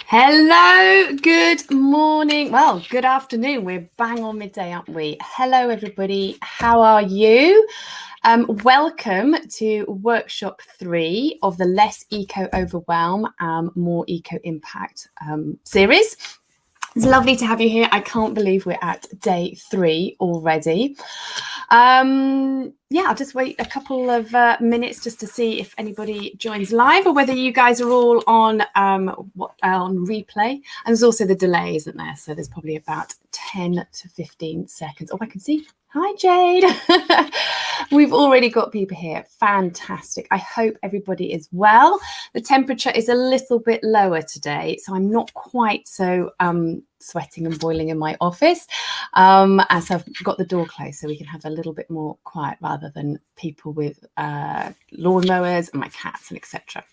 Hello, good morning. Well, good afternoon. We're bang on midday, aren't we? Hello, everybody. How are you? Welcome to workshop 3 of the Less Eco Overwhelm, More Eco Impact series. It's lovely to have you here. I can't believe we're at day 3 already. I'll just wait a couple of minutes just to see if anybody joins live or whether you guys are all on replay. And there's also the delay, isn't there? So there's probably about 10 to 15 seconds. Oh, I can see. Hi, Jade. We've already got people here. Fantastic. I hope everybody is well. The temperature is a little bit lower today, so I'm not quite so sweating and boiling in my office, as I've got the door closed so we can have a little bit more quiet rather than people with lawnmowers and my cats and etc.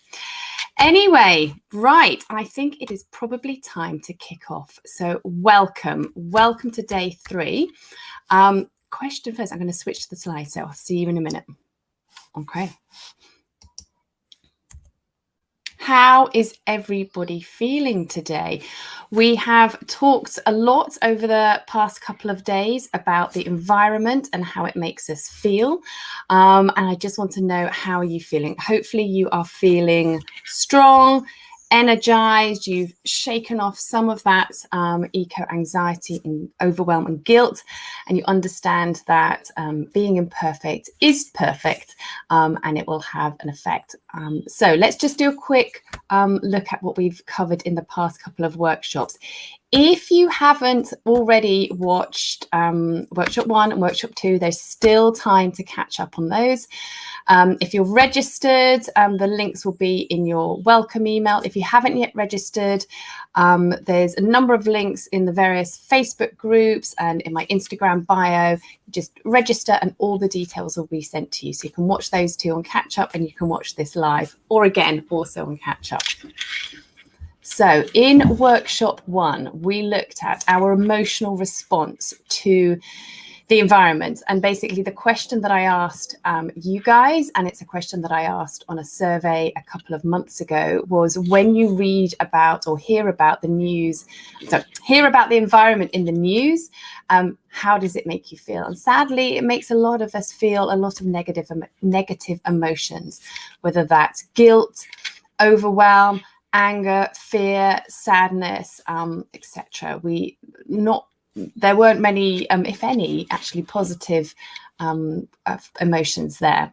Anyway, right, I think it is probably time to kick off. So welcome to day 3. Question first, I'm going to switch to the slide, so I'll see you in a minute. Okay. How is everybody feeling today? We have talked a lot over the past couple of days about the environment and how it makes us feel. And I just want to know, how are you feeling? Hopefully you are feeling strong, energized, you've shaken off some of that eco-anxiety and overwhelm and guilt, and you understand that being imperfect is perfect, and it will have an effect. So let's just do a quick look at what we've covered in the past couple of workshops. If you haven't already watched workshop 1 and workshop 2, there's still time to catch up on those. If you're registered, the links will be in your welcome email. If you haven't yet registered, there's a number of links in the various Facebook groups and in my Instagram bio. Just register and all the details will be sent to you. So you can watch those 2 on catch up, and you can watch this live, or again, also on catch up. So in workshop 1, we looked at our emotional response to the environment, and basically the question that I asked you guys, and it's a question that I asked on a survey a couple of months ago, was when you read about or hear about the news, hear about the environment in the news, how does it make you feel? And sadly, it makes a lot of us feel a lot of negative emotions, whether that's guilt, overwhelm, anger, fear, sadness, etc. There weren't many, if any, actually positive emotions there.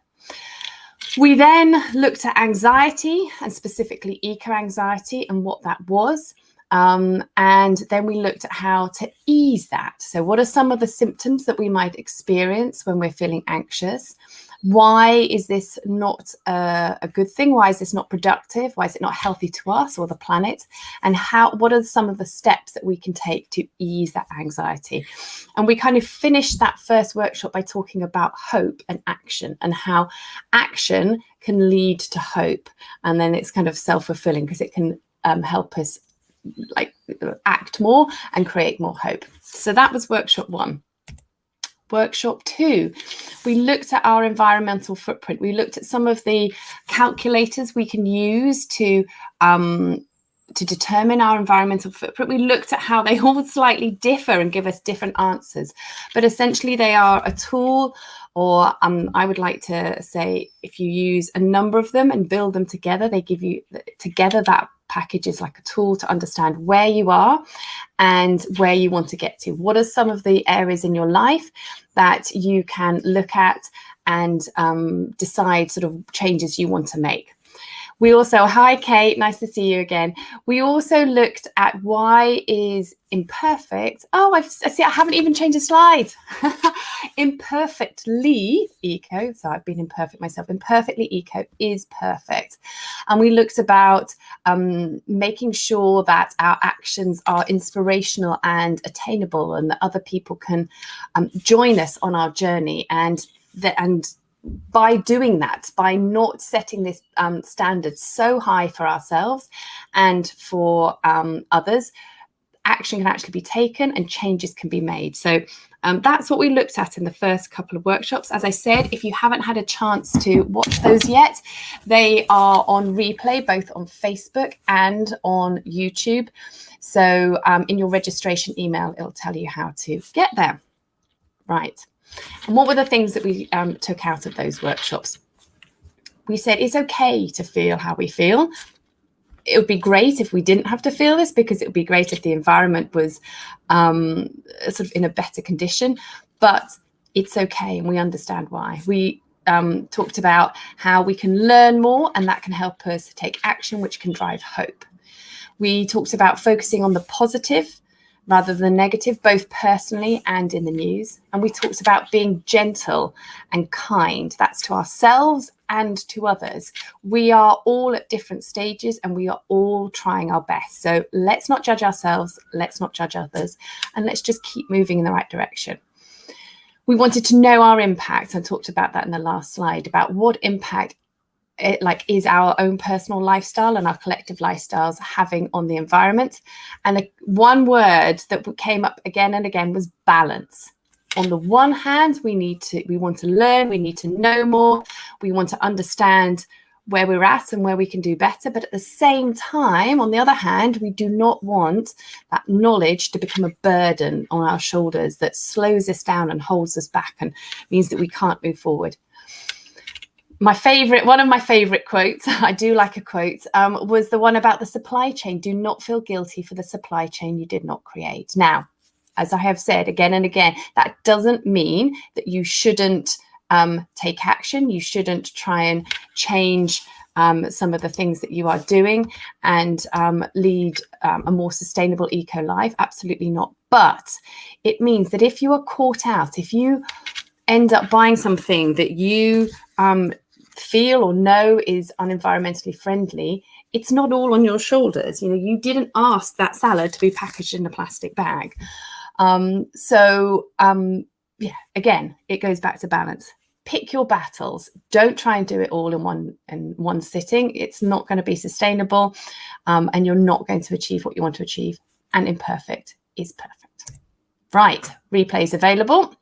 We then looked at anxiety, and specifically eco-anxiety, and what that was. And then we looked at how to ease that. So what are some of the symptoms that we might experience when we're feeling anxious? Why is this not a good thing? Why is this not productive? Why is it not healthy to us or the planet? And what are some of the steps that we can take to ease that anxiety? And we kind of finished that first workshop by talking about hope and action, and how action can lead to hope. And then it's kind of self-fulfilling, because it can help us act more and create more hope. So that was workshop 1. Workshop 2, we looked at our environmental footprint. We looked at some of the calculators we can use to determine our environmental footprint. We looked at how they all slightly differ and give us different answers, but essentially they are a tool, or I would like to say, if you use a number of them and build them together, they give you together, that package is like a tool to understand where you are and where you want to get to. What are some of the areas in your life that you can look at and decide sort of changes you want to make? We also, hi Kate, nice to see you again. We also looked at why is imperfect. Oh, I haven't even changed the slide. Imperfectly eco, so I've been imperfect myself. Imperfectly eco is perfect. And we looked about making sure that our actions are inspirational and attainable, and that other people can join us on our journey, and by doing that, by not setting this standard so high for ourselves and for others, action can actually be taken and changes can be made. So That's what we looked at in the first couple of workshops. As I said, if you haven't had a chance to watch those yet, they are on replay, both on Facebook and on YouTube. So in your registration email, it'll tell you how to get there. Right. And what were the things that we took out of those workshops? We said it's okay to feel how we feel. It would be great if we didn't have to feel this, because it would be great if the environment was sort of in a better condition, but it's okay, and we understand why. We talked about how we can learn more, and that can help us take action, which can drive hope. We talked about focusing on the positive rather than negative, both personally and in the news. And we talked about being gentle and kind. That's to ourselves and to others. We are all at different stages, and we are all trying our best. So let's not judge ourselves, let's not judge others, and let's just keep moving in the right direction. We wanted to know our impact. I talked about that in the last slide, about what impact is our own personal lifestyle and our collective lifestyles having on the environment. And one word that came up again and again was balance. On the one hand, we want to learn, we need to know more, we want to understand where we're at and where we can do better. But at the same time, on the other hand, we do not want that knowledge to become a burden on our shoulders that slows us down and holds us back and means that we can't move forward. One of my favorite quotes, I do like a quote, was the one about the supply chain. Do not feel guilty for the supply chain you did not create. Now, as I have said again and again, that doesn't mean that you shouldn't take action. You shouldn't try and change some of the things that you are doing and lead a more sustainable eco life. Absolutely not. But it means that if you are caught out, if you end up buying something that you feel or know is unenvironmentally friendly, it's not all on your shoulders. You didn't ask that salad to be packaged in a plastic bag. Yeah, again, it goes back to balance. Pick your battles. Don't try and do it all in one sitting. It's not going to be sustainable, and you're not going to achieve what you want to achieve. And imperfect is perfect. Right, replays available.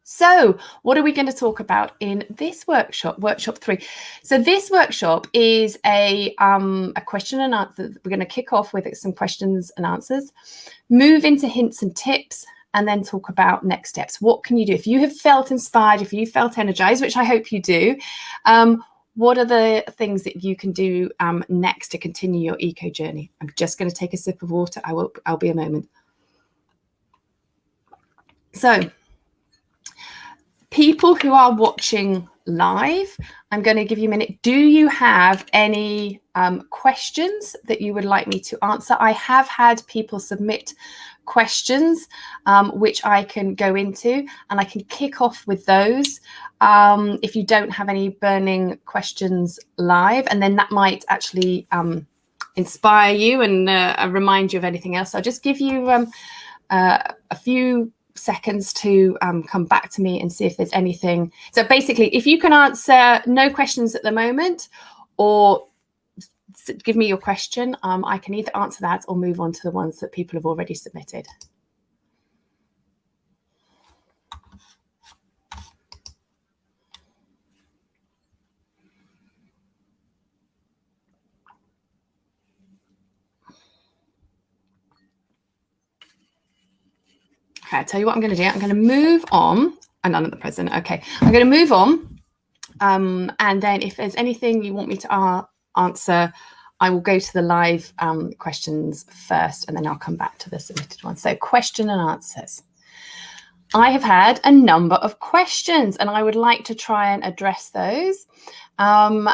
So what are we going to talk about in this workshop, workshop 3? So this workshop is a question and answer. We're going to kick off with some questions and answers, move into hints and tips, and then talk about next steps. What can you do? If you have felt inspired, if you felt energized, which I hope you do, what are the things that you can do next to continue your eco journey? I'm just going to take a sip of water. I'll be a moment. So, people who are watching live, I'm going to give you a minute. Do you have any questions that you would like me to answer? I have had people submit questions, which I can go into, and I can kick off with those if you don't have any burning questions live, and then that might actually inspire you and remind you of anything else. I'll just give you a few seconds to come back to me and see if there's anything. So basically, if you can answer no questions at the moment, or give me your question, I can either answer that or move on to the ones that people have already submitted. Okay, I'll tell you what I'm going to do. I'm going to move on. And none at the present. Okay, I'm going to move on. And then if there's anything you want me to answer, I will go to the live questions first, and then I'll come back to the submitted ones. So question and answers. I have had a number of questions, and I would like to try and address those. Yeah,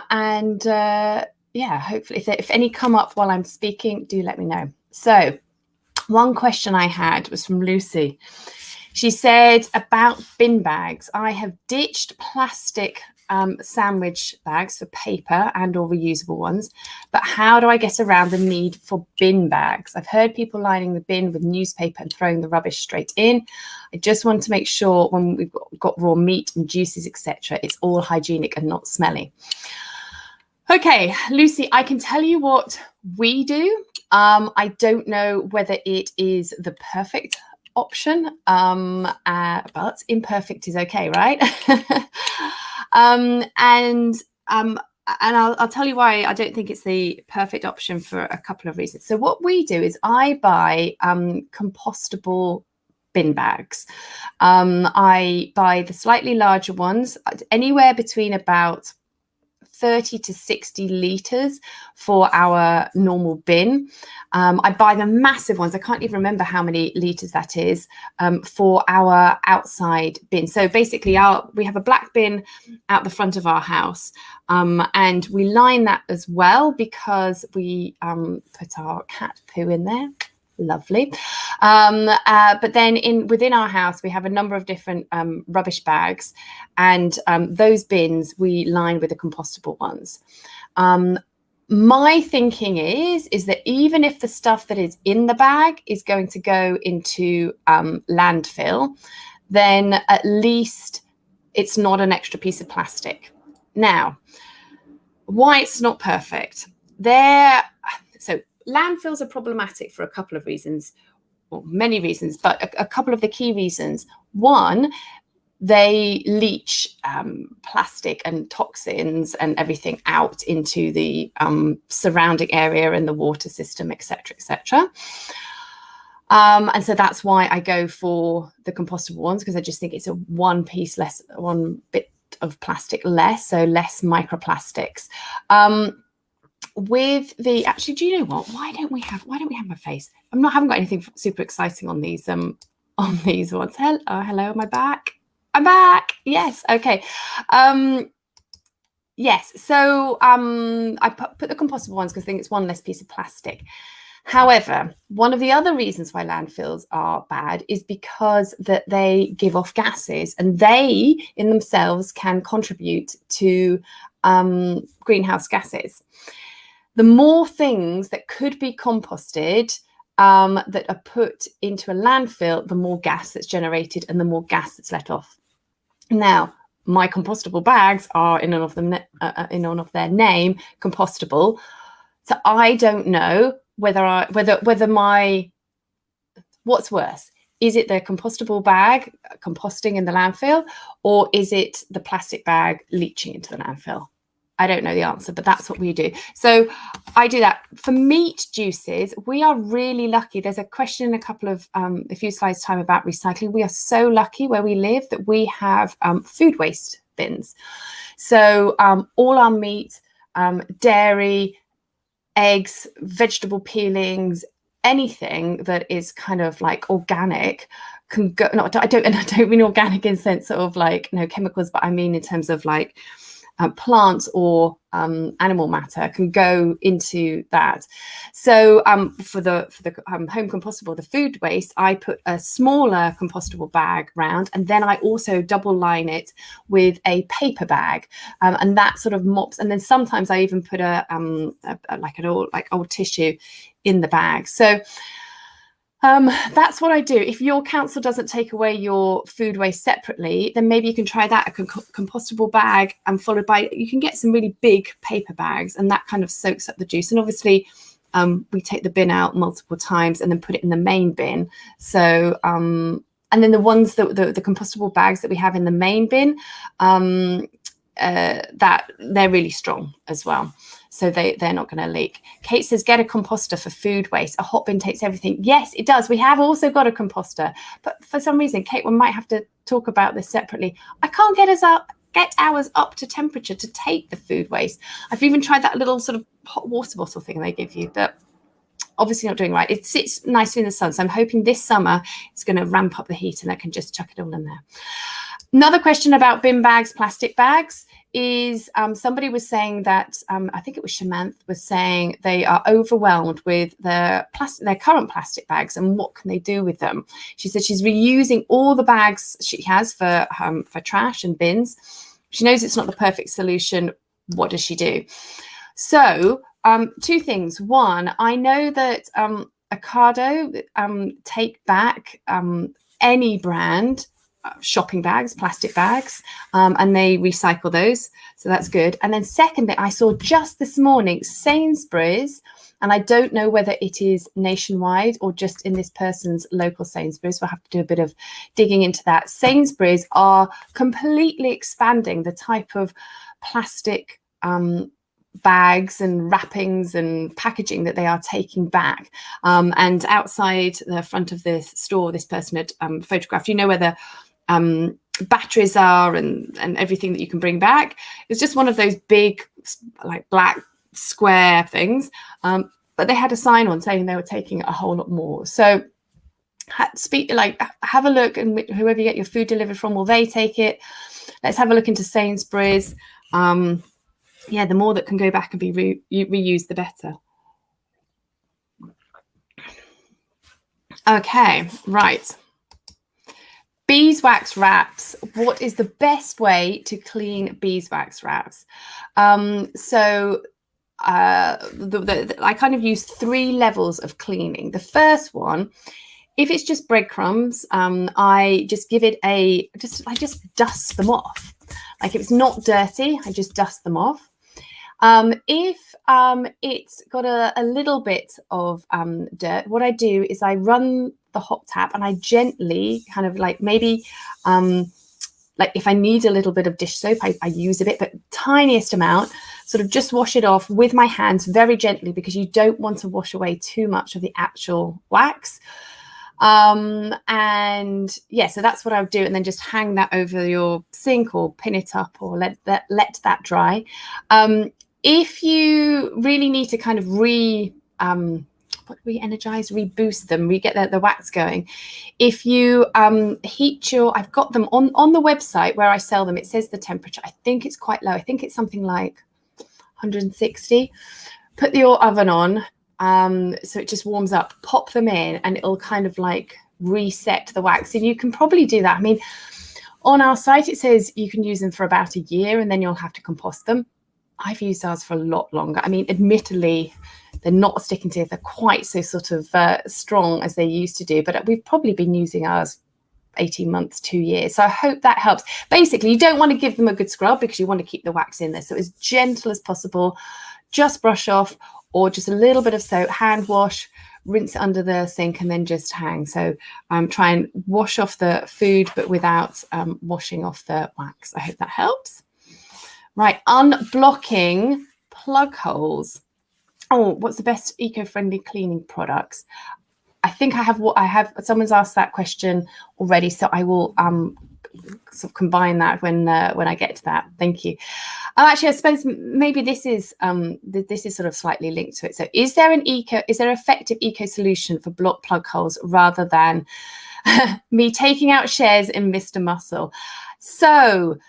hopefully if any come up while I'm speaking, do let me know. So one question I had was from Lucy. She said about bin bags. I have ditched plastic sandwich bags for paper and or reusable ones, but how do I get around the need for bin bags? I've heard people lining the bin with newspaper and throwing the rubbish straight in. I just want to make sure when we've got raw meat and juices, etc., it's all hygienic and not smelly. Okay, Lucy, I can tell you what we do. I don't know whether it is the perfect option, but imperfect is okay, right? And I'll tell you why I don't think it's the perfect option for a couple of reasons. So what we do is I buy compostable bin bags. I buy the slightly larger ones, anywhere between about 30 to 60 litres for our normal bin. I buy the massive ones. I can't even remember how many litres that is, for our outside bin. So basically we have a black bin out the front of our house, and we line that as well because we put our cat poo in there. Lovely. But then within our house, we have a number of different rubbish bags, and those bins we line with the compostable ones. My thinking is that even if the stuff that is in the bag is going to go into landfill, then at least it's not an extra piece of plastic. Now, why it's not perfect? So landfills are problematic for a couple of reasons, or many reasons, but a couple of the key reasons. One, they leach plastic and toxins and everything out into the surrounding area and the water system, etc., etc. And so that's why I go for the compostable ones, because I just think it's a one bit of plastic less, so less microplastics. With the, actually, do you know what? Why don't we have my face? Haven't got anything super exciting on these ones. Hello, am I back? I'm back. Yes. Okay. Yes. So I put the compostable ones because I think it's one less piece of plastic. However, one of the other reasons why landfills are bad is because that they give off gases, and they in themselves can contribute to greenhouse gases. The more things that could be composted that are put into a landfill, the more gas that's generated and the more gas that's let off. Now, my compostable bags are in honor of their name, compostable. So I don't know whether what's worse. Is it the compostable bag composting in the landfill, or is it the plastic bag leaching into the landfill? I don't know the answer, but that's what we do. So I do that. For meat juices, we are really lucky. There's a question in a few slides time about recycling. We are so lucky where we live that we have food waste bins. So all our meat, dairy, eggs, vegetable peelings, anything that is kind of like organic can go. No, I don't mean organic in the sense of like no chemicals, but I mean in terms of like plants or animal matter can go into that. So for the home compostable, the food waste, I put a smaller compostable bag round, and then I also double line it with a paper bag, and that sort of mops. And then sometimes I even put an old tissue in the bag. So that's what I do. If your council doesn't take away your food waste separately, then maybe you can try that, a compostable bag, and followed by, you can get some really big paper bags, and that kind of soaks up the juice. And obviously we take the bin out multiple times and then put it in the main bin. So and then the ones the compostable bags that we have in the main bin, that they're really strong as well. So they're not going to leak. Kate says, get a composter for food waste. A hot bin takes everything. Yes, it does. We have also got a composter. But for some reason, Kate, we might have to talk about this separately. I can't get ours up to temperature to take the food waste. I've even tried that little sort of hot water bottle thing they give you, but obviously not doing right. It sits nicely in the sun. So I'm hoping this summer it's going to ramp up the heat and I can just chuck it all in there. Another question about bin bags, plastic bags, is somebody was saying that, I think it was Shamanth was saying they are overwhelmed with their current plastic bags and what can they do with them. She said she's reusing all the bags she has for trash and bins. She knows it's not the perfect solution. What does she do? So two things. One, I know that Ocado take back any brand shopping bags, plastic bags, and they recycle those. So that's good. And then secondly, I saw just this morning, Sainsbury's And I don't know whether it is nationwide or just in this person's local Sainsbury's. We'll have to do a bit of digging into that. Sainsbury's are completely expanding the type of plastic bags and wrappings and packaging that they are taking back. And outside the front of this store, this person had photographed, you know, where the batteries are and everything that you can bring back. It's just one of those big, like, black square things. But they had a sign on saying they were taking a whole lot more. So have a look, and whoever you get your food delivered from, will they take it? Let's have a look into Sainsbury's. Yeah, the more that can go back and be reused, the better. Okay, right. Beeswax wraps. What is the best way to clean beeswax wraps? I kind of use 3 levels of cleaning. The first one, if it's just breadcrumbs, I just give it I just dust them off. Like, if it's not dirty, I just dust them off. If it's got a little bit of dirt, what I do is I run the hot tap and I gently kind of, like, maybe like if I need a little bit of dish soap, I use a bit, but tiniest amount, sort of just wash it off with my hands very gently, because you don't want to wash away too much of the actual wax. And yeah, so that's what I would do, and then just hang that over your sink or pin it up, or let that dry. If you really need to kind of re-energize, reboost them, get the wax going, if you heat I've got them on the website where I sell them, it says the temperature. I think it's quite low. I think it's something like 160. Put your oven on, so it just warms up, pop them in, and it'll kind of like reset the wax. And you can probably do that. I mean, on our site, it says you can use them for about a year and then you'll have to compost them. I've used ours for a lot longer. I mean, admittedly, they're not sticking together quite so sort of strong as they used to do, but we've probably been using ours 18 months, 2 years. So I hope that helps. Basically, you don't want to give them a good scrub because you want to keep the wax in there. So as gentle as possible, just brush off, or just a little bit of soap, hand wash, rinse it under the sink, and then just hang. So try and wash off the food, but without washing off the wax. I hope that helps. Right, unblocking plug holes. Oh, what's the best eco-friendly cleaning products? I think I have. Someone's asked that question already, so I will sort of combine that when I get to that. Thank you. Actually, I suppose maybe this is sort of slightly linked to it. So, is there effective eco solution for blocked plug holes rather than me taking out shares in Mr. Muscle? So,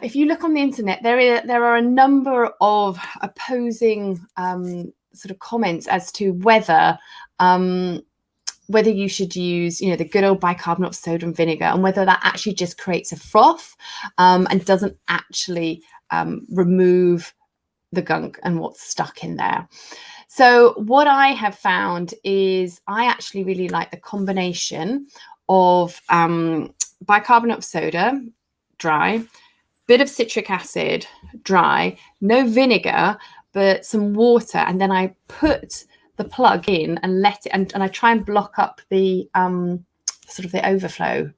if you look on the internet, there are a number of opposing sort of comments as to whether you should use, the good old bicarbonate of soda and vinegar, and whether that actually just creates a froth and doesn't actually remove the gunk and what's stuck in there. So what I have found is I actually really like the combination of bicarbonate of soda, dry, bit of citric acid, dry, no vinegar, but some water, and then I put the plug in and let it, and I try and block up the sort of the overflow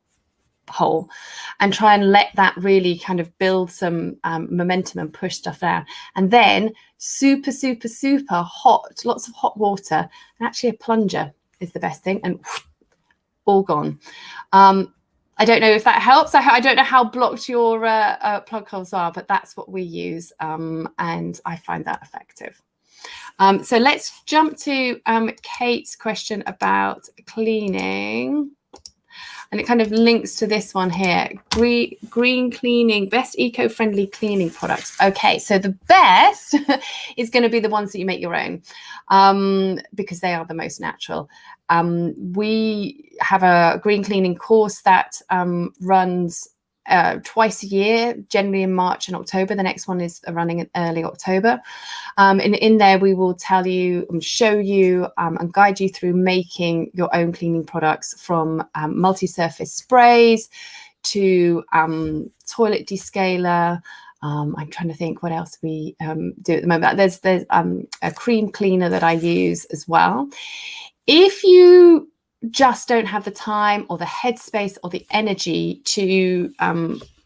hole, and try and let that really kind of build some momentum and push stuff down. And then super, super, super hot, lots of hot water, and actually a plunger is the best thing, and all gone. I don't know if that helps. I don't know how blocked your plug holes are, but that's what we use, and I find that effective. So let's jump to Kate's question about cleaning. And it kind of links to this one here. Green cleaning, best eco-friendly cleaning products. Okay, so the best is going to be the ones that you make your own, because they are the most natural. We have a green cleaning course that runs twice a year, generally in March and October. The next one is running in early October. And in there, we will tell you and show you and guide you through making your own cleaning products, from multi-surface sprays to toilet descaler, I'm trying to think what else we do at the moment. There's a cream cleaner that I use as well. If you just don't have the time or the headspace or the energy to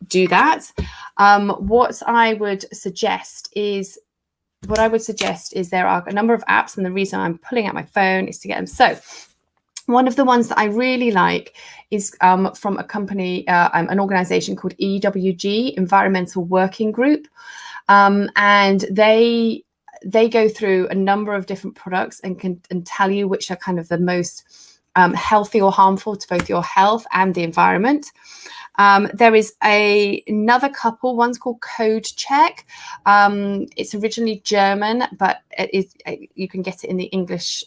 do that, what I would suggest is there are a number of apps, and the reason I'm pulling out my phone is to get them. So one of the ones that I really like is from a company, an organization called EWG, Environmental Working Group. And they go through a number of different products and tell you which are kind of the most healthy or harmful to both your health and the environment. There is another couple. One's called Code Check. It's originally German, but you can get it in English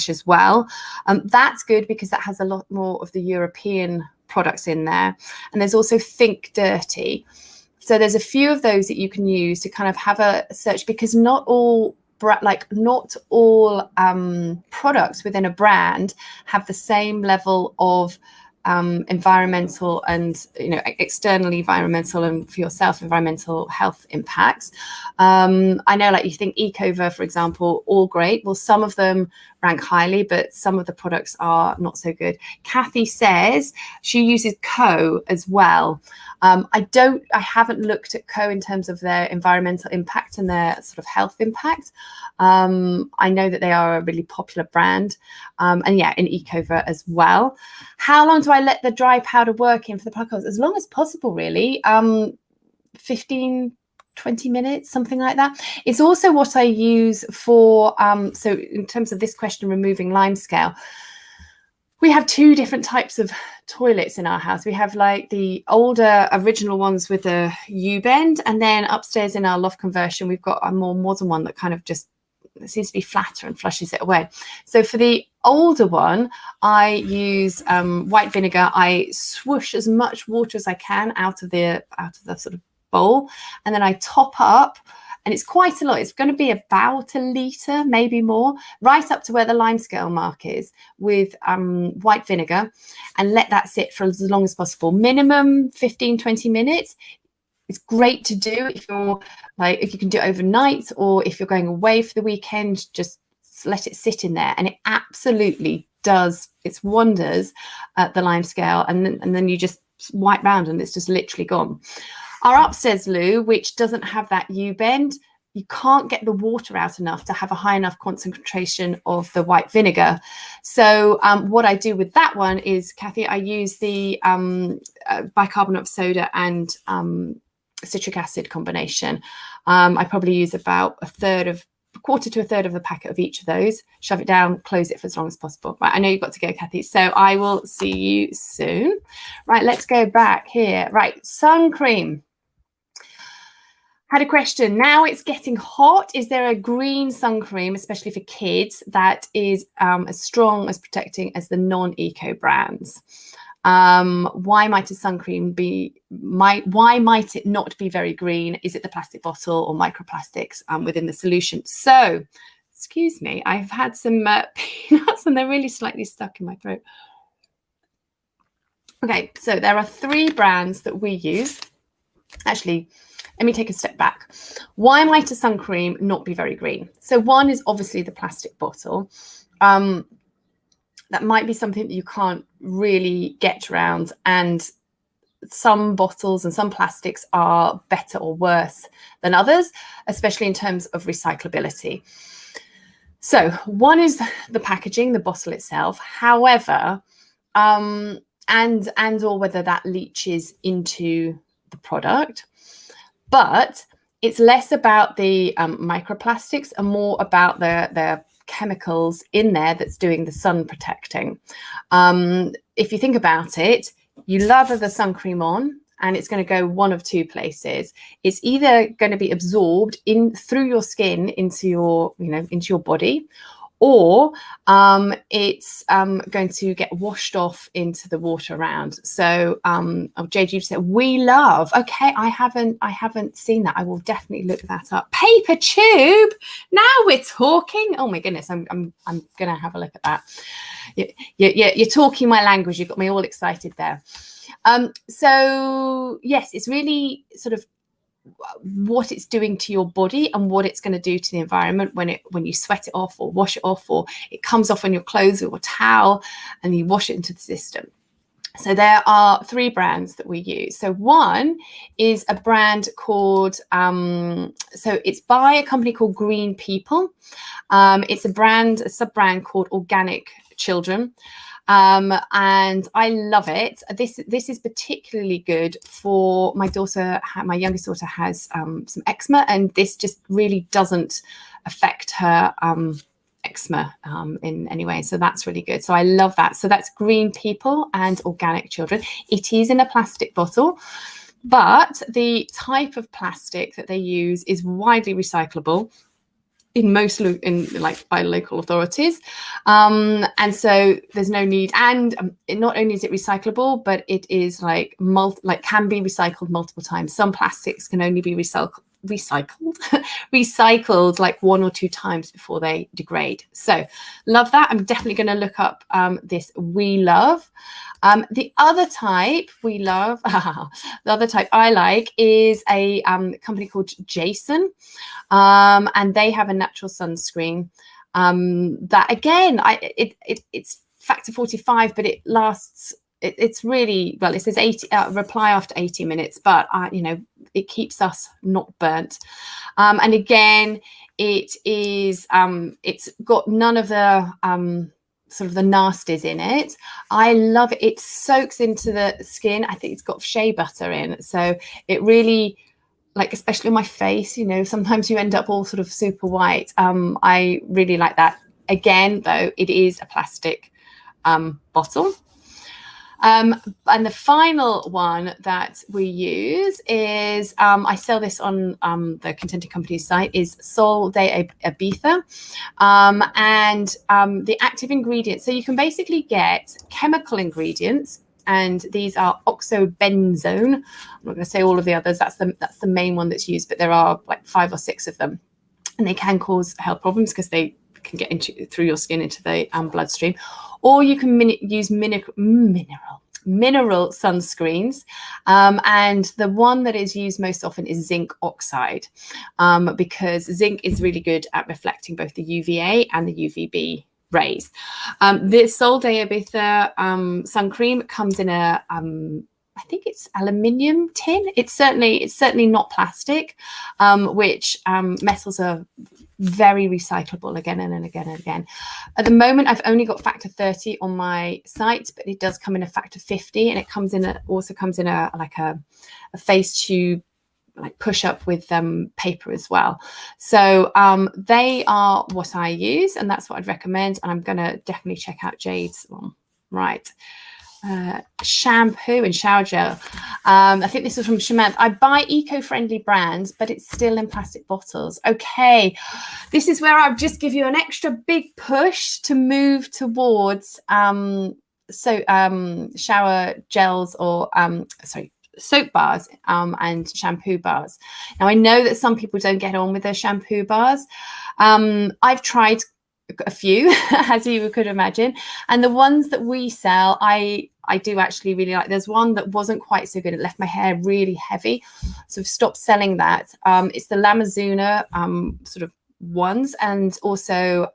as well. That's good because that has a lot more of the European products in there. And there's also Think Dirty. So there's a few of those that you can use to kind of have a search, because not all products within a brand have the same level of environmental and externally environmental, and for yourself environmental health impacts. I know, like, you think Ecover, for example, all great. Well, some of them rank highly, but some of the products are not so good. Kathy says she uses Co as well. I haven't looked at Co in terms of their environmental impact and their sort of health impact. I know that they are a really popular brand, and yeah, in Ecover as well. How long do I let the dry powder work in for the particles? As long as possible, really. 15, 20 minutes, something like that. It's also what I use for, so in terms of this question, removing lime scale, we have two different types of toilets in our house. We have like the older original ones with a U-bend, and then upstairs in our loft conversion, we've got a more modern one that kind of just seems to be flatter and flushes it away. So for the older one, I use white vinegar. I swoosh as much water as I can out of the sort of bowl, and then I top up, and it's quite a lot. It's going to be about a litre, maybe more, right up to where the lime scale mark is, with white vinegar, and let that sit for as long as possible, minimum 15, 20 minutes. It's great to do if you can do it overnight, or if you're going away for the weekend, just let it sit in there, and it absolutely does its wonders at the lime scale. And then you just wipe round and it's just literally gone. Our upstairs loo, which doesn't have that U-bend, you can't get the water out enough to have a high enough concentration of the white vinegar. So what I do with that one is, Kathy, I use the bicarbonate of soda and citric acid combination. I probably use about a quarter to a third of the packet of each of those, shove it down, close it for as long as possible. Right, I know you've got to go, Kathy, so I will see you soon. Right, let's go back here. Right, sun cream. Had a question. Now it's getting hot. Is there a green sun cream, especially for kids, that is as strong as protecting as the non-eco brands? Why might a sun cream why might it not be very green? Is it the plastic bottle or microplastics within the solution? So, excuse me, I've had some peanuts and they're really slightly stuck in my throat. Okay, so there are 3 brands that we use. Actually, let me take a step back. Why might a sun cream not be very green? So one is obviously the plastic bottle. That might be something that you can't really get around, and some bottles and some plastics are better or worse than others, especially in terms of recyclability. So one is the packaging, the bottle itself. However, and or whether that leaches into the product, but it's less about the microplastics and more about the chemicals in there that's doing the sun protecting. If you think about it, you lather the sun cream on, and it's going to go one of 2 places. It's either going to be absorbed through your skin into your body, or it's going to get washed off into the water around. So Jade, you said we love. Okay, I haven't seen that. I will definitely look that up. Paper tube. Now we're talking. Oh my goodness, I'm gonna have a look at that. You're talking my language. You've got me all excited there. So yes, it's really sort of what it's doing to your body and what it's going to do to the environment when you sweat it off or wash it off, or it comes off on your clothes or a towel and you wash it into the system. So there are 3 brands that we use. So one is a brand called, so it's by a company called Green People. It's a sub-brand called Organic Children. And I love it. This is particularly good for my daughter. My youngest daughter has some eczema, and this just really doesn't affect her eczema in any way. So that's really good. So I love that. So that's Green People and Organic Children. It is in a plastic bottle, but the type of plastic that they use is widely recyclable by local authorities, and so there's no need. And not only is it recyclable, but it is can be recycled multiple times. Some plastics can only be recycled like 1 or 2 times before they degrade. So love that. I'm definitely going to look up this We Love. The other type we love, the other type I like is a company called Jason, and they have a natural sunscreen that, again, it's factor 45, but it lasts. It's really, well, it says 80 reply after 80 minutes, but it keeps us not burnt. And again, it is it's got none of the sort of the nasties in it. I love it. It soaks into the skin. I think it's got shea butter in, so it really, especially on my face, sometimes you end up all sort of super white. I really like that. Again, though, it is a plastic bottle. And the final one that we use is, I sell this on the Contented Company's site, is Sol de Ibiza. And the active ingredients, so you can basically get chemical ingredients, and these are oxybenzone. I'm not going to say all of the others. That's the main one that's used, but there are like 5 or 6 of them, and they can cause health problems because they can get through your skin into the bloodstream. Or you can use mineral sunscreens, and the one that is used most often is zinc oxide, because zinc is really good at reflecting both the UVA and the UVB rays. This Sol de Ibiza sun cream comes in a I think it's aluminium tin. It's certainly not plastic, which metals are very recyclable again and again and again. At the moment, I've only got factor 30 on my site, but it does come in a factor 50, and it also comes in a face tube, like push up with paper as well. So they are what I use, and that's what I'd recommend. And I'm going to definitely check out Jade's one. Right. Shampoo and shower gel. I think this is from Shemant. I buy eco-friendly brands, but it's still in plastic bottles. Okay, this is where I'll just give you an extra big push to move towards shower gels or soap bars and shampoo bars. Now, I know that some people don't get on with their shampoo bars. I've tried a few, as you could imagine, and the ones that we sell, I do actually really like. There's one that wasn't quite so good. It left my hair really heavy, so I've stopped selling that. It's the Lamazuna sort of ones, and also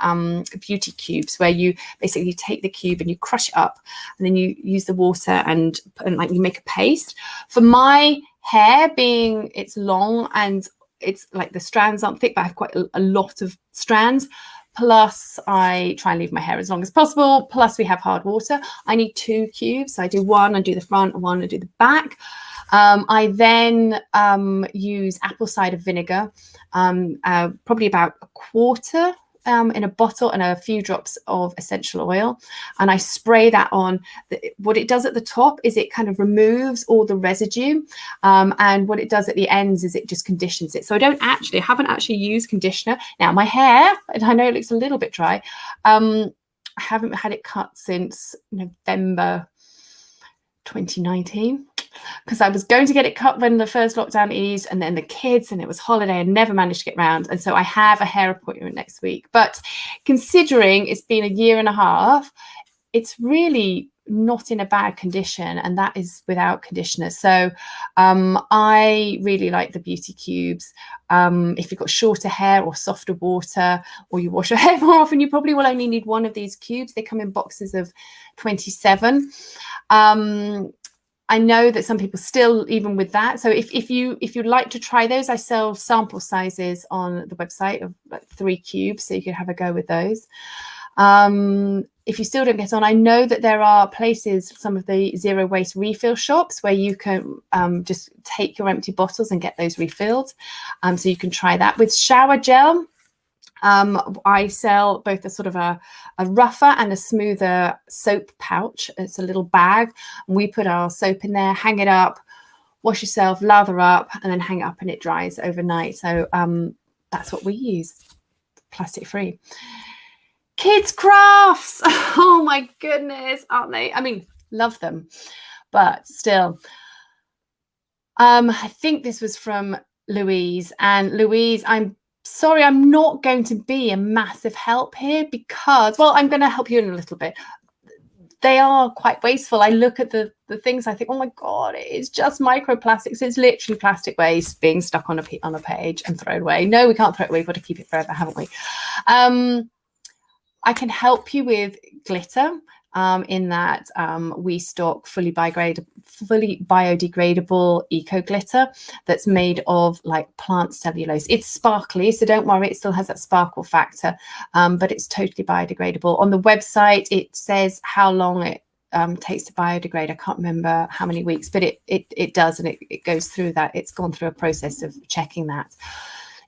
beauty cubes, where you basically take the cube and you crush it up, and then you use the water and like you make a paste. For my hair, being it's long and it's like the strands aren't thick, but I have quite a lot of strands. Plus, I try and leave my hair as long as possible. Plus, we have hard water. I need 2 cubes. So I do one, I do the front, one, I do the back. I then use apple cider vinegar, probably about a quarter in a bottle, and a few drops of essential oil. And I spray that on. What it does at the top is it kind of removes all the residue. And what it does at the ends is it just conditions it. So I haven't actually used conditioner. Now, my hair, and I know it looks a little bit dry, I haven't had it cut since November 2019. Because I was going to get it cut when the first lockdown eased, and then the kids, and it was holiday, and never managed to get round. And so I have a hair appointment next week. But considering it's been a year and a half, it's really not in a bad condition, and that is without conditioner. So I really like the beauty cubes. If you've got shorter hair or softer water, or you wash your hair more often, you probably will only need one of these cubes. They come in boxes of 27. I know that some people still, even with that. So if you'd like to try those, I sell sample sizes on the website of like 3 cubes, so you can have a go with those. If you still don't get on, I know that there are places, some of the zero waste refill shops, where you can just take your empty bottles and get those refilled. So you can try that. With shower gel, I sell both a sort of a rougher and a smoother soap pouch. It's a little bag, and we put our soap in there, hang it up, wash yourself, lather up, and then hang it up, and it dries overnight. So that's what we use, plastic free. Kids crafts, oh my goodness, aren't they? I mean, love them, but still. I think this was from Louise, and Louise, I'm sorry, I'm not going to be a massive help here, because, well, I'm going to help you in a little bit. They are quite wasteful. I look at the things, I think, oh my God, it's just microplastics. It's literally plastic waste being stuck on a page and thrown away. No, we can't throw it away. We've got to keep it forever, haven't we? I can help you with glitter, in that we stock fully biodegradable eco glitter that's made of like plant cellulose. It's sparkly, so don't worry, it still has that sparkle factor, but it's totally biodegradable. On the website, it says how long it takes to biodegrade. I can't remember how many weeks, but it does, and it goes through that. It's gone through a process of checking that.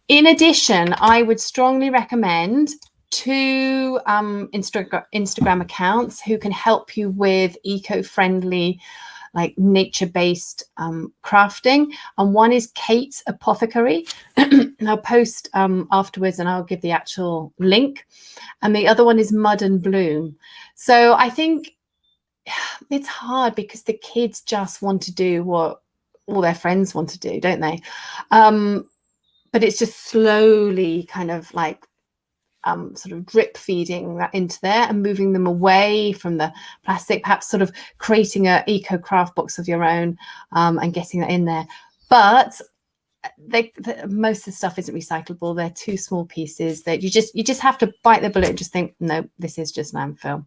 In addition, I would strongly recommend 2 Instagram accounts who can help you with eco-friendly, like nature-based crafting. And one is Kate's Apothecary. I'll post afterwards, and I'll give the actual link. And the other one is Mud and Bloom. So I think it's hard because the kids just want to do what all their friends want to do, don't they? But it's just slowly kind of like sort of drip feeding that into there and moving them away from the plastic, perhaps sort of creating a eco craft box of your own, and getting that in there. But most of the stuff isn't recyclable. They're too small pieces that you just have to bite the bullet and just think, no, this is just landfill.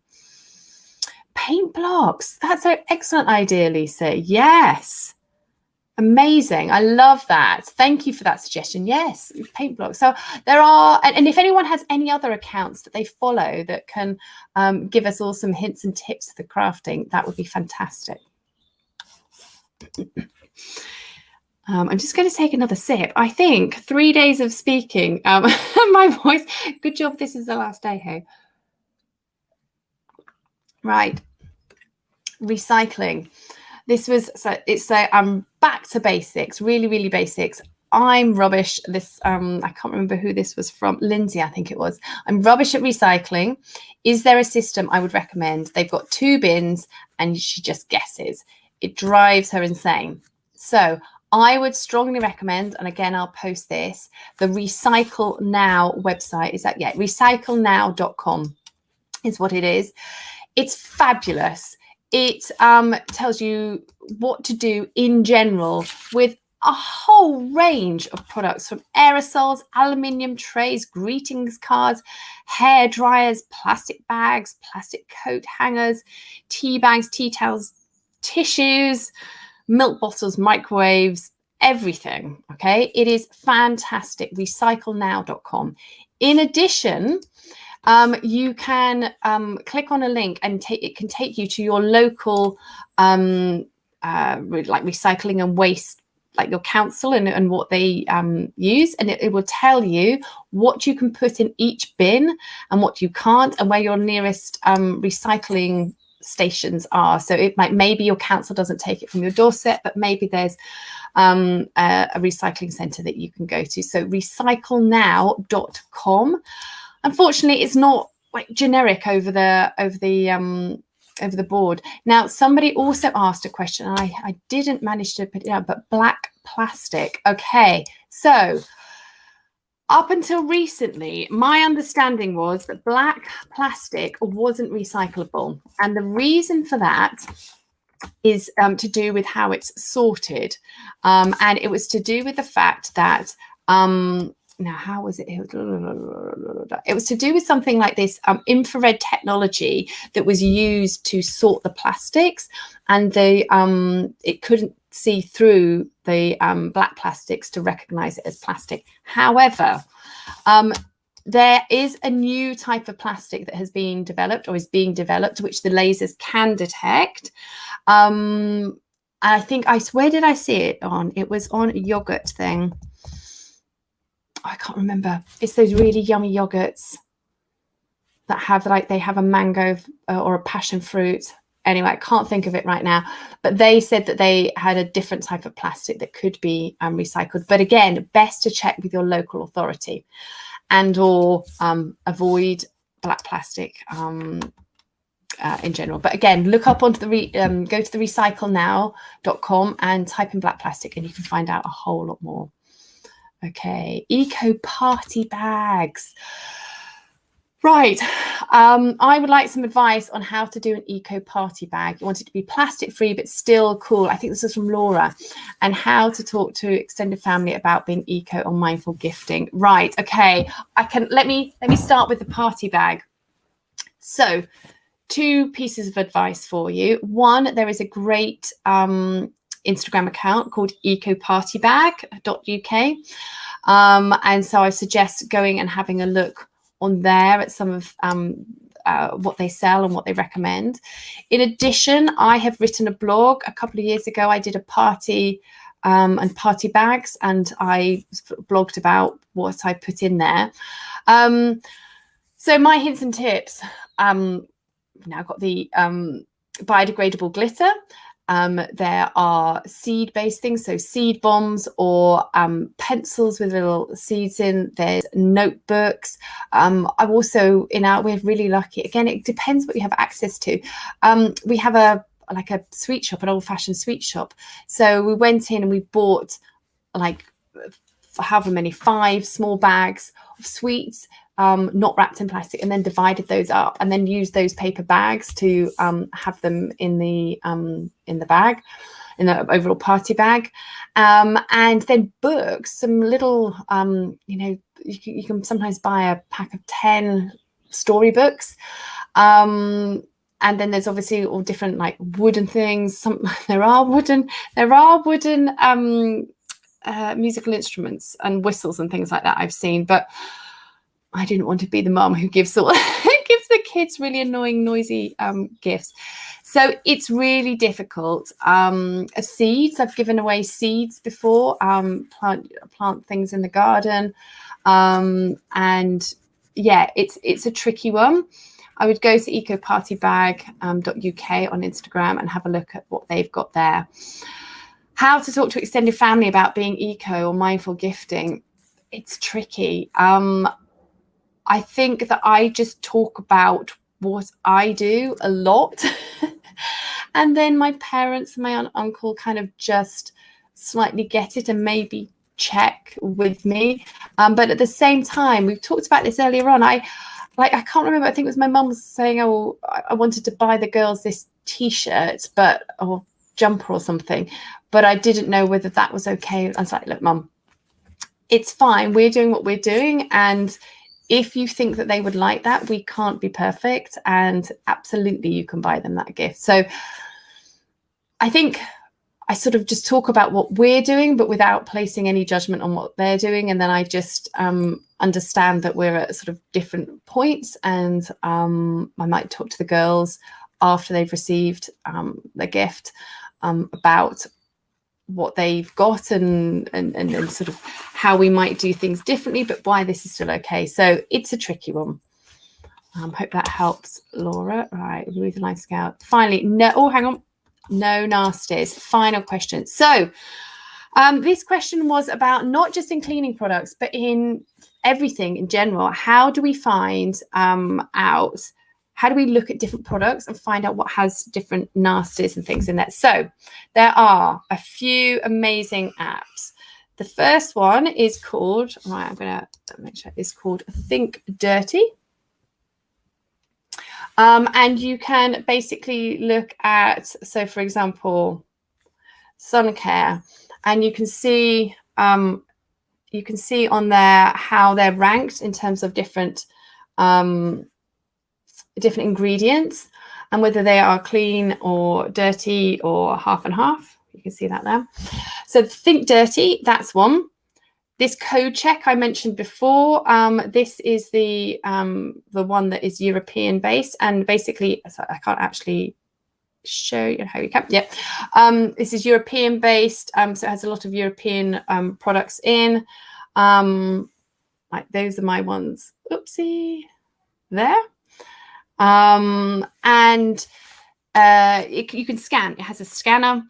Paint blocks, that's an excellent idea, Lisa. Yes. Amazing. I love that. Thank you for that suggestion. Yes, paint blocks. So there are, and if anyone has any other accounts that they follow that can give us all some hints and tips for the crafting, that would be fantastic. I'm just going to take another sip. I think 3 days of speaking, my voice, good job. This is the last day, hey? Right. Recycling. This was, so it's I'm back to basics, really, really basics. I'm rubbish. This, I can't remember who this was from. Lindsay, I think it was. I'm rubbish at recycling. Is there a system I would recommend? They've got 2 bins and she just guesses. It drives her insane. So I would strongly recommend, and again, I'll post this, the Recycle Now website. Is that, yeah, recyclenow.com is what it is. It's fabulous. It tells you what to do in general with a whole range of products, from aerosols, aluminium trays, greetings cards, hair dryers, plastic bags, plastic coat hangers, tea bags, tea towels, tissues, milk bottles, microwaves, everything. Okay, it is fantastic. Recyclenow.com. In addition, you can click on a link and it can take you to your local like recycling and waste, like your council and what they use, and it will tell you what you can put in each bin and what you can't, and where your nearest recycling stations are. So it might, maybe your council doesn't take it from your doorstep, but maybe there's a recycling centre that you can go to. So recyclenow.com. Unfortunately, it's not like generic over the board. Now, somebody also asked a question, and I didn't manage to put it out, but black plastic. Okay, so Up until recently, my understanding was that black plastic wasn't recyclable. And the reason for that is to do with how it's sorted. And it was to do with the fact that, now how was it? It was to do with something like this infrared technology that was used to sort the plastics, and it couldn't see through the black plastics to recognize it as plastic. However, there is a new type of plastic that has been developed or is being developed, which the lasers can detect. I think where did I see it on? It was on a yogurt thing. I can't remember. It's those really yummy yogurts that have they have a mango or a passion fruit. Anyway, I can't think of it right now, but they said that they had a different type of plastic that could be recycled. But again, best to check with your local authority and or avoid black plastic in general. But again, look up onto the go to the recyclenow.com and type in black plastic and you can find out a whole lot more. Okay, eco party bags. Right, I would like some advice on how to do an eco party bag. You want it to be plastic free but still cool. I think this is from Laura. And how to talk to extended family about being eco or mindful gifting. Right, okay, let me start with the party bag. So 2 pieces of advice for you. One, there is a great Instagram account called ecopartybag.uk. And so I suggest going and having a look on there at some of what they sell and what they recommend. In addition, I have written a blog a couple of years ago. I did a party and party bags, and I blogged about what I put in there. So my hints and tips, now got the biodegradable glitter. There are seed-based things, so seed bombs or pencils with little seeds in. There's notebooks. I've also, we're really lucky. Again, it depends what you have access to. We have a sweet shop, an old-fashioned sweet shop. So we went in and we bought however many, 5 small bags of sweets, not wrapped in plastic, and then divided those up and then used those paper bags to have them in the bag, in the overall party bag. And then books, some little, you can sometimes buy a pack of 10 storybooks. And then there's obviously all different wooden things. There are wooden musical instruments and whistles and things like that I've seen, but I didn't want to be the mom who gives gives the kids really annoying, noisy gifts. So it's really difficult. Seeds, I've given away seeds before, plant things in the garden. And yeah, it's a tricky one. I would go to ecopartybag.uk on Instagram and have a look at what they've got there. How to talk to extended family about being eco or mindful gifting. It's tricky. I think that I just talk about what I do a lot. And then my parents and my aunt and uncle kind of just slightly get it and maybe check with me. But at the same time, we've talked about this earlier on. I can't remember. I think it was my mum was saying, oh, I wanted to buy the girls this T-shirt, or jumper or something, but I didn't know whether that was okay. I was like, look, Mum, it's fine. We're doing what we're doing. And if you think that they would like that, we can't be perfect. And absolutely, you can buy them that gift. So I think I sort of just talk about what we're doing, but without placing any judgment on what they're doing. And then I just understand that we're at sort of different points. And I might talk to the girls after they've received the gift about what they've got and sort of how we might do things differently, but why this is still okay. So it's a tricky one. Hope that helps, Laura. Right, Ruth Line Scout. Finally, hang on. No nasties. Final question. So this question was about not just in cleaning products, but in everything in general. How do we find out? How do we look at different products and find out what has different nasties and things in there? So there are a few amazing apps. The first one is called, right, I'm going to make sure it's called Think Dirty. And you can basically look at, so for example, sun care, and you can see on there how they're ranked in terms of different ingredients and whether they are clean or dirty or half and half. You can see that there. So Think Dirty, that's one. This code check I mentioned before, this is the one that is European based, and basically, so I can't actually show you how you can. Yeah, this is European based, so it has a lot of European products in. Like those are my ones. Oopsie, there. And you can scan. It has a scanner.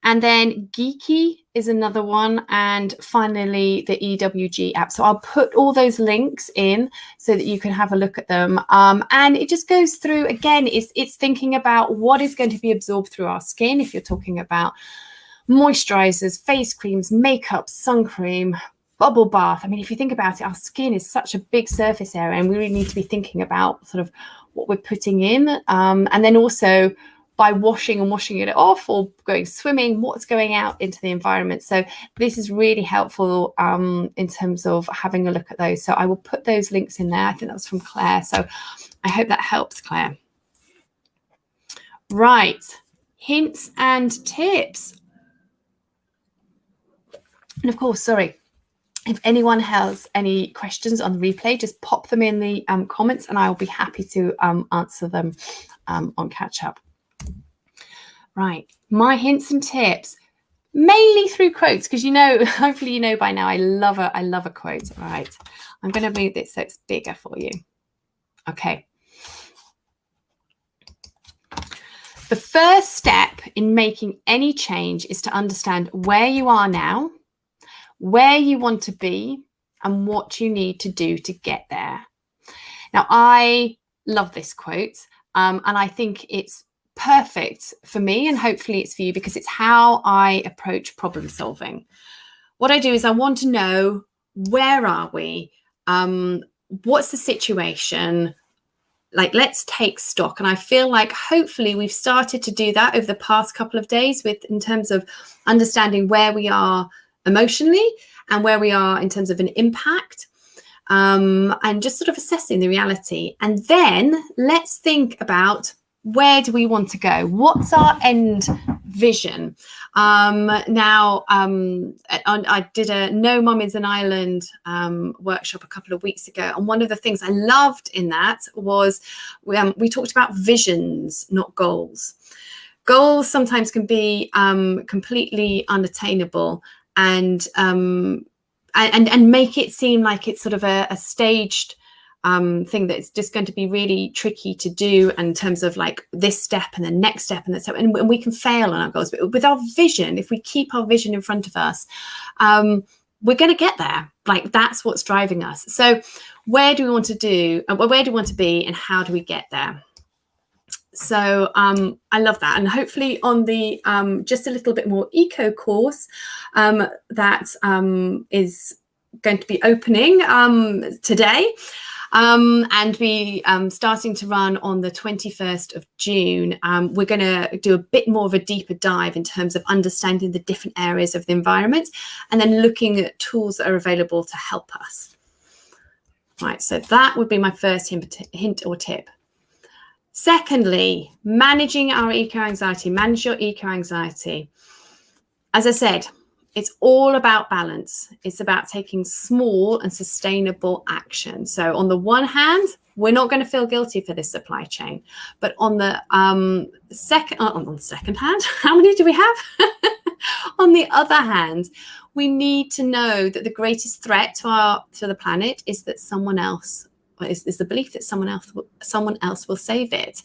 And then Geeky is another one. And finally, the EWG app. So I'll put all those links in so that you can have a look at them. And it just goes through, again, it's thinking about what is going to be absorbed through our skin. If you're talking about moisturizers, face creams, makeup, sun cream, bubble bath. I mean, if you think about it, our skin is such a big surface area, and we really need to be thinking about sort of what we're putting in. And then also by washing it off or going swimming, what's going out into the environment. So this is really helpful in terms of having a look at those. So I will put those links in there. I think that was from Claire. So I hope that helps, Claire. Right. Hints and tips. And of course, sorry, if anyone has any questions on the replay, just pop them in the comments and I'll be happy to answer them on catch up. Right, my hints and tips, mainly through quotes, because hopefully you know by now, I love a quote. All right, I'm going to move this so it's bigger for you. Okay. The first step in making any change is to understand where you are now, where you want to be, and what you need to do to get there. Now, I love this quote, and I think it's perfect for me, and hopefully it's for you, because it's how I approach problem solving. What I do is I want to know, where are we? What's the situation? Like, let's take stock. And I feel like hopefully we've started to do that over the past couple of days in terms of understanding where we are emotionally and where we are in terms of an impact, and just sort of assessing the reality. And then let's think about, where do we want to go? What's our end vision? I did a No Mum is an Island workshop a couple of weeks ago. And one of the things I loved in that was we talked about visions, not goals. Goals sometimes can be completely unattainable and make it seem like it's sort of a staged thing that's just going to be really tricky to do in terms of like this step and the next step and that step, and we can fail on our goals. But with our vision, if we keep our vision in front of us, we're going to get there. Like, that's what's driving us. So where do we want to be, and how do we get there? So I love that. And hopefully on the just a little bit more eco course that is going to be opening today, and be starting to run on the 21st of June. We're going to do a bit more of a deeper dive in terms of understanding the different areas of the environment, and then looking at tools that are available to help us. Right, so that would be my first hint or tip. Secondly, managing our eco-anxiety. Manage your eco-anxiety. As I said, it's all about balance. It's about taking small and sustainable action. So on the one hand, we're not going to feel guilty for this supply chain. But on the second hand, how many do we have? On the other hand, we need to know that the greatest threat to the planet is that someone else, is the belief that someone else will save it.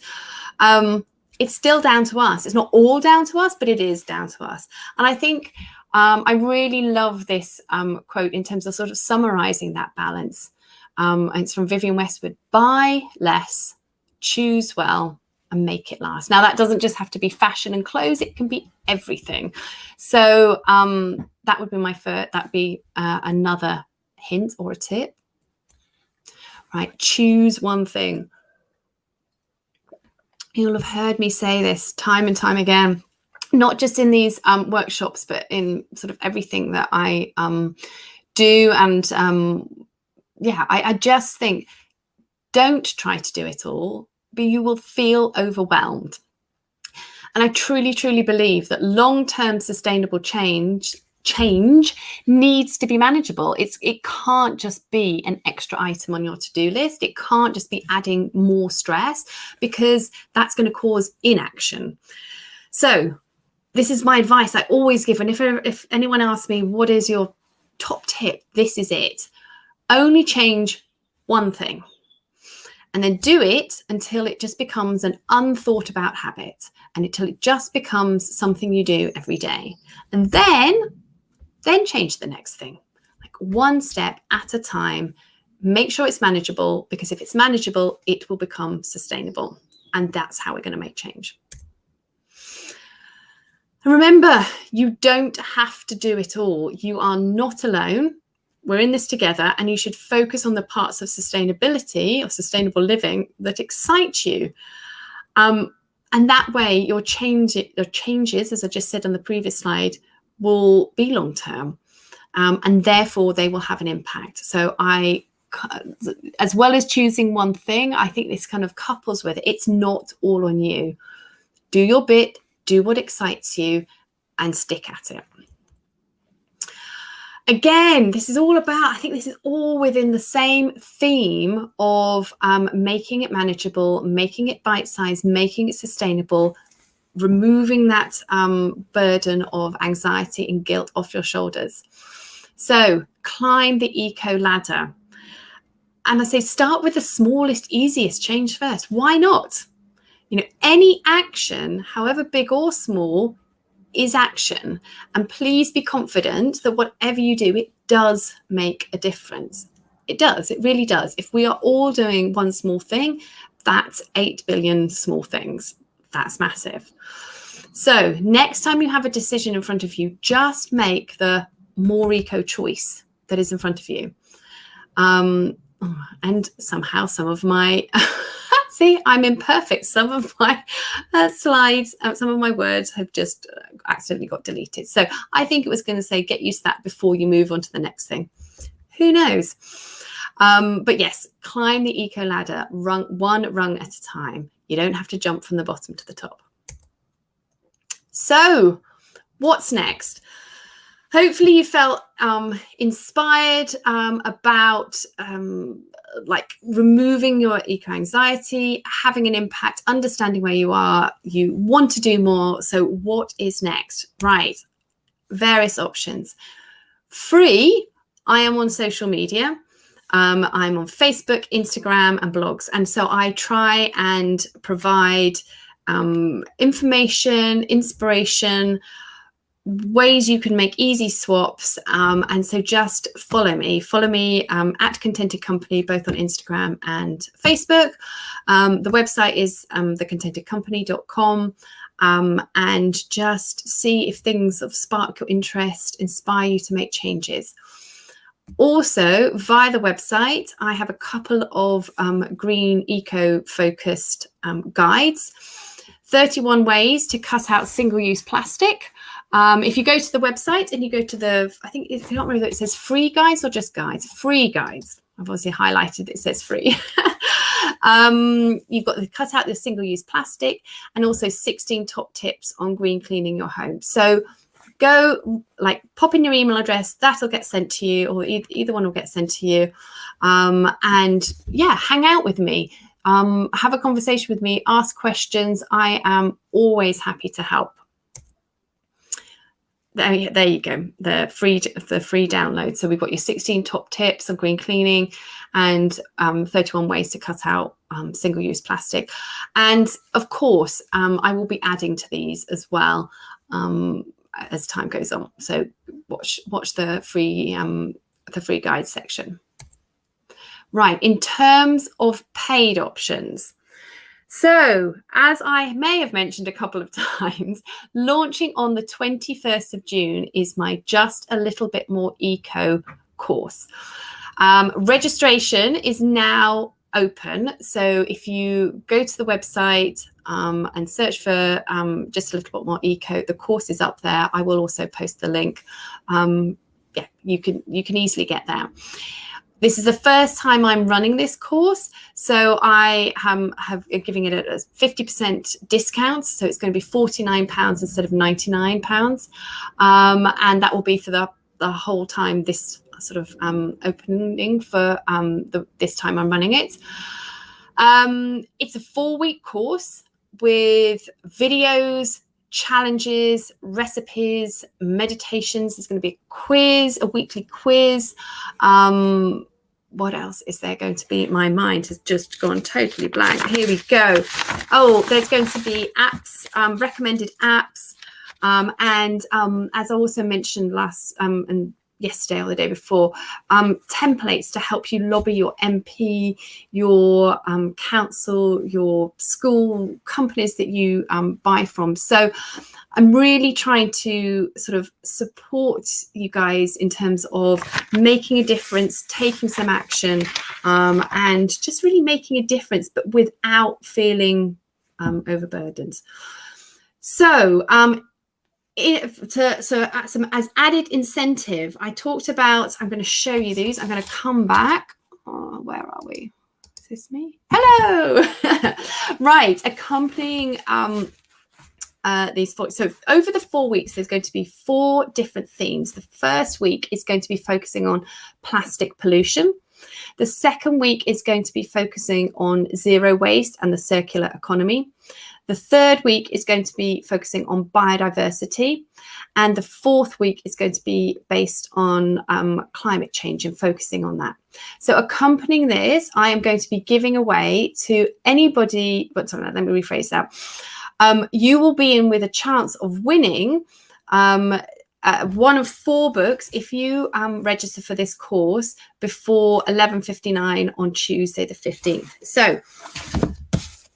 It's still down to us. It's not all down to us, but it is down to us. And I think I really love this quote in terms of sort of summarizing that balance. And it's from Vivienne Westwood: buy less, choose well, and make it last. Now, that doesn't just have to be fashion and clothes, it can be everything. So that would be my first, that'd be another hint or a tip. Right, choose one thing. You'll have heard me say this time and time again, not just in these workshops, but in sort of everything that I do. And yeah, I just think, don't try to do it all, but you will feel overwhelmed. And I truly, truly believe that long-term sustainable change needs to be manageable. It can't just be an extra item on your to-do list. It can't just be adding more stress, because that's going to cause inaction. So this is my advice I always give. And if anyone asks me, what is your top tip? This is it. Only change one thing, and then do it until it just becomes an unthought about habit, and until it just becomes something you do every day. And then change the next thing, like one step at a time. Make sure it's manageable, because if it's manageable, it will become sustainable. And that's how we're going to make change. And remember, you don't have to do it all. You are not alone. We're in this together, and you should focus on the parts of sustainability or sustainable living that excite you. And that way your changes, as I just said on the previous slide, will be long-term, and therefore they will have an impact. So as well as choosing one thing, I think this kind of couples with it. It's not all on you. Do your bit, do what excites you, and stick at it. Again, this is all about, I think this is all within the same theme of making it manageable, making it bite-sized, making it sustainable, removing that burden of anxiety and guilt off your shoulders. So climb the eco ladder. And I say, start with the smallest, easiest change first. Why not? Any action, however big or small, is action. And please be confident that whatever you do, it does make a difference. It does. It really does. If we are all doing one small thing, that's 8 billion small things. That's massive. So next time you have a decision in front of you, just make the more eco choice that is in front of you. And somehow some of my, see, I'm imperfect. Some of my slides, some of my words have just accidentally got deleted. So I think it was going to say, get used to that before you move on to the next thing. Who knows? But yes, climb the eco ladder, one rung at a time. You don't have to jump from the bottom to the top. So what's next? Hopefully you felt inspired about like removing your eco anxiety, having an impact, understanding where you are. You want to do more. So what is next? Right. Various options. Free. I am on social media. I'm on Facebook, Instagram, and blogs. And so I try and provide information, inspiration, ways you can make easy swaps. And so just follow me at Contented Company, both on Instagram and Facebook. The website is thecontentedcompany.com. And just see if things of spark your interest, inspire you to make changes. Also, via the website, I have a couple of green eco-focused guides. 31 ways to cut out single-use plastic. If you go to the website and you go to the, I think, I can't remember if it says free guides or just guides. Free guides. I've obviously highlighted that it says free. You've got to cut out the single-use plastic, and also 16 top tips on green cleaning your home. So go, like, pop in your email address, that'll get sent to you, or either one will get sent to you. And yeah, hang out with me. Have a conversation with me, ask questions. I am always happy to help. There you go, the free download. So we've got your 16 top tips on green cleaning and 31 ways to cut out single-use plastic. And of course, I will be adding to these as well as time goes on. So watch the free guide section. Right, in terms of paid options. So, as I may have mentioned a couple of times, launching on the 21st of June is my Just a Little Bit More Eco course. Registration is now open. So if you go to the website and search for Just a Little Bit More Eco, the course is up there. I will also post the link. Yeah, you can easily get there. This is the first time I'm running this course, so I have giving it a 50% discount. So it's going to be £49 instead of £99, and that will be for the whole time this sort of opening for this time I'm running it. It's a 4-week course with videos, challenges, recipes, meditations. There's going to be a quiz, a weekly quiz. What else is there going to be? My mind has just gone totally blank. Here we go. Oh, there's going to be apps, recommended apps. And as I also mentioned last and yesterday or the day before, templates to help you lobby your MP, your council, your school, companies that you buy from. So I'm really trying to sort of support you guys in terms of making a difference, taking some action, and just really making a difference, but without feeling overburdened. So as added incentive, I talked about, I'm going to show you these. I'm going to come back. Oh, where are we? Is this me? Hello. Right. Accompanying these 4. So over the 4 weeks, there's going to be 4 different themes. The first week is going to be focusing on plastic pollution. The second week is going to be focusing on zero waste and the circular economy. The third week is going to be focusing on biodiversity. And the 4th week is going to be based on climate change and focusing on that. So accompanying this, I am going to be giving away to anybody, but sorry, let me rephrase that. You will be in with a chance of winning one of 4 books if you register for this course before 11:59 on Tuesday the 15th. So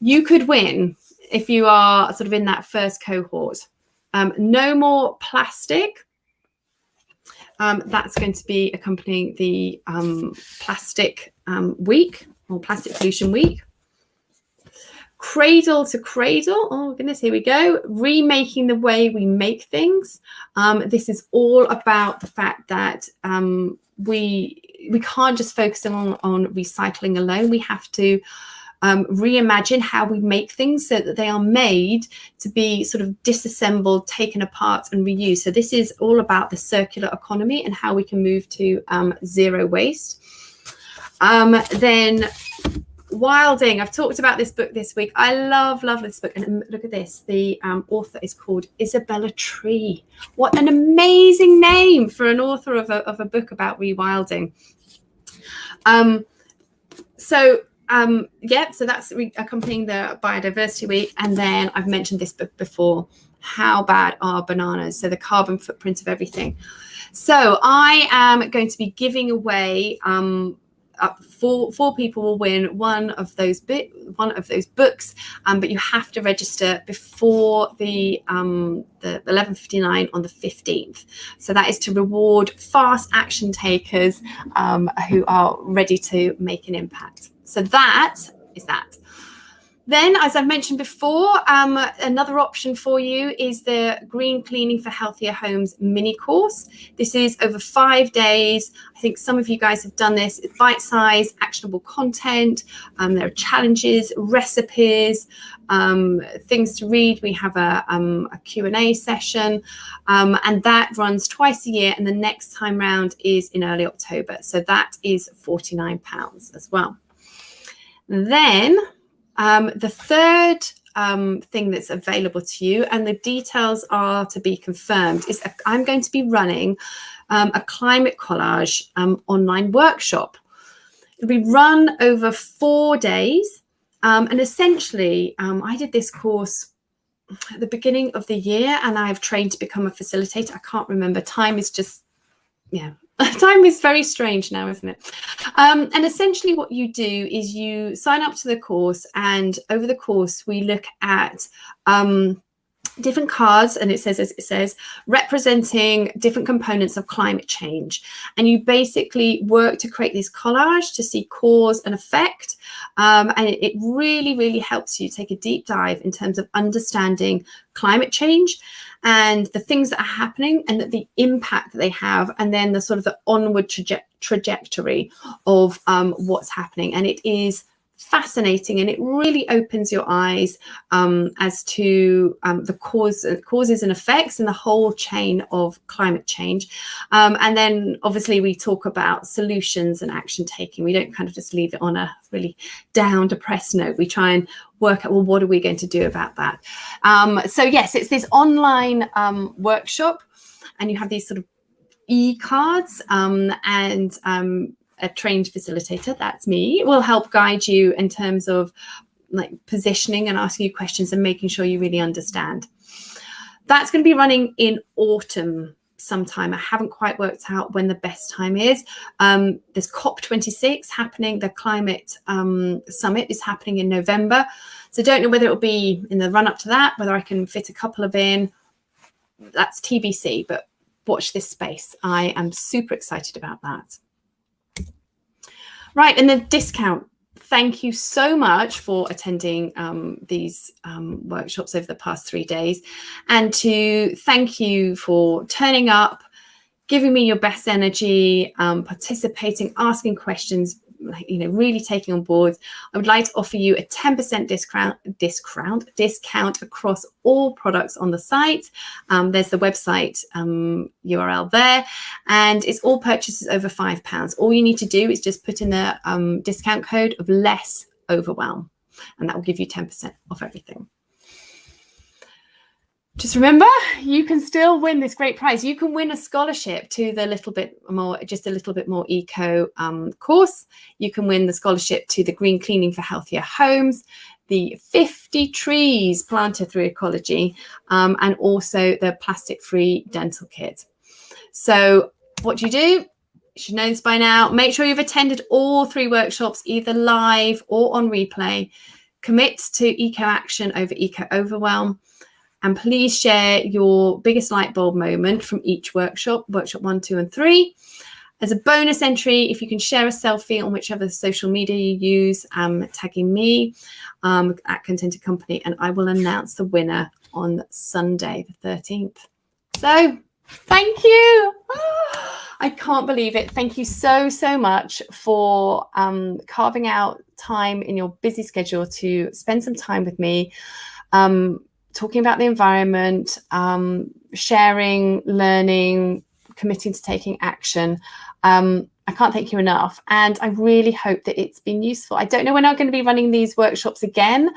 you could win if you are sort of in that first cohort. No more plastic. That's going to be accompanying the plastic week or plastic pollution week. Cradle to cradle. Oh goodness, here we go. Remaking the way we make things. This is all about the fact that we can't just focus on recycling alone. We have to reimagine how we make things so that they are made to be sort of disassembled, taken apart and reused. So this is all about the circular economy and how we can move to zero waste. Then Wilding. I've talked about this book this week. I love this book. And look at this. The author is called Isabella Tree. What an amazing name for an author of a book about rewilding. So that's accompanying the biodiversity week. And then I've mentioned this book before, How Bad Are Bananas? So the carbon footprint of everything. So I am going to be giving away 4 people will win one of those books, but you have to register before the 11:59 on the 15th. So that is to reward fast action takers who are ready to make an impact. So that is that. Then, as I've mentioned before, another option for you is the Green Cleaning for Healthier Homes mini course. This is over 5 days. I think some of you guys have done this. It's bite-sized, actionable content. There are challenges, recipes, things to read. We have a Q&A session, and that runs twice a year. And the next time round is in early October. So that is £49 as well. Then the third thing that's available to you, and the details are to be confirmed, is I'm going to be running a climate collage online workshop. It'll be run over 4 days. And essentially, I did this course at the beginning of the year, and I've trained to become a facilitator. I can't remember. Time is just, Time is very strange now, isn't it? And essentially what you do is you sign up to the course, and over the course we look at different cards, and it says representing different components of climate change, and you basically work to create this collage to see cause and effect, and it really helps you take a deep dive in terms of understanding climate change and the things that are happening and the impact that they have, and then the sort of the onward trajectory of what's happening. And it is fascinating, and it really opens your eyes as to the causes and effects and the whole chain of climate change. And then obviously we talk about solutions and action taking. We don't kind of just leave it on a really down, depressed note. We try and work out, well, what are we going to do about that? So yes, it's this online workshop, and you have these sort of e-cards, and a trained facilitator, that's me, will help guide you in terms of like positioning and asking you questions and making sure you really understand. That's going to be running in autumn sometime. I haven't quite worked out when the best time is. There's COP26 happening. The climate summit is happening in November. So don't know whether it'll be in the run up to that, whether I can fit a couple of in. That's TBC, but watch this space. I am super excited about that. Right, and the discount. Thank you so much for attending these workshops over the past 3 days, and to thank you for turning up, giving me your best energy, participating, asking questions, really taking on board. I would like to offer you a 10% discount across all products on the site. There's the website URL there, and it's all purchases over £5. All you need to do is just put in the discount code of less overwhelm, and that will give you 10% off everything. Just remember, you can still win this great prize. You can win a scholarship to the just a little bit more eco course. You can win the scholarship to the Green Cleaning for Healthier Homes, the 50 trees planted through ecology, and also the plastic-free dental kit. So what do? You should know this by now. Make sure you've attended all 3 workshops, either live or on replay. Commit to eco action over eco overwhelm. And please share your biggest light bulb moment from each workshop 1, 2, and 3. As a bonus entry, if you can share a selfie on whichever social media you use, tagging me at Contented Company, and I will announce the winner on Sunday, the 13th. So thank you. I can't believe it. Thank you so much for carving out time in your busy schedule to spend some time with me. Talking about the environment, sharing, learning, committing to taking action. I can't thank you enough. And I really hope that it's been useful. I don't know when I'm going to be running these workshops again.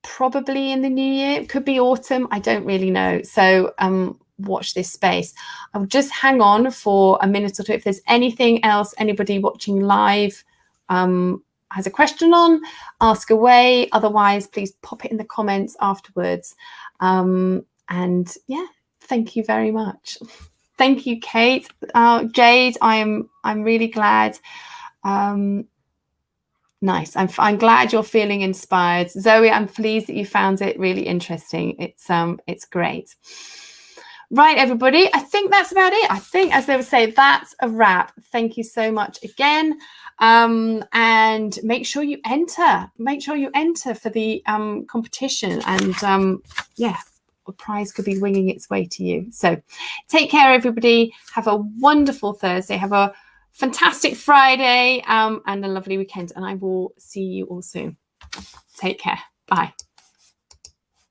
Probably in the new year. It could be autumn. I don't really know. So watch this space. I'll just hang on for a minute or two. If there's anything else, anybody watching live has a question on, ask away. Otherwise, please pop it in the comments afterwards. And yeah, thank you very much. Thank you, Kate. Jade, I'm really glad. Nice. I'm glad you're feeling inspired. Zoe, I'm pleased that you found it really interesting. It's great. Right, everybody, I think that's about it. I think, as they would say, that's a wrap. Thank you so much again. And make sure you enter. Make sure you enter for the competition. And yeah, a prize could be winging its way to you. So take care, everybody. Have a wonderful Thursday. Have a fantastic Friday and a lovely weekend. And I will see you all soon. Take care. Bye.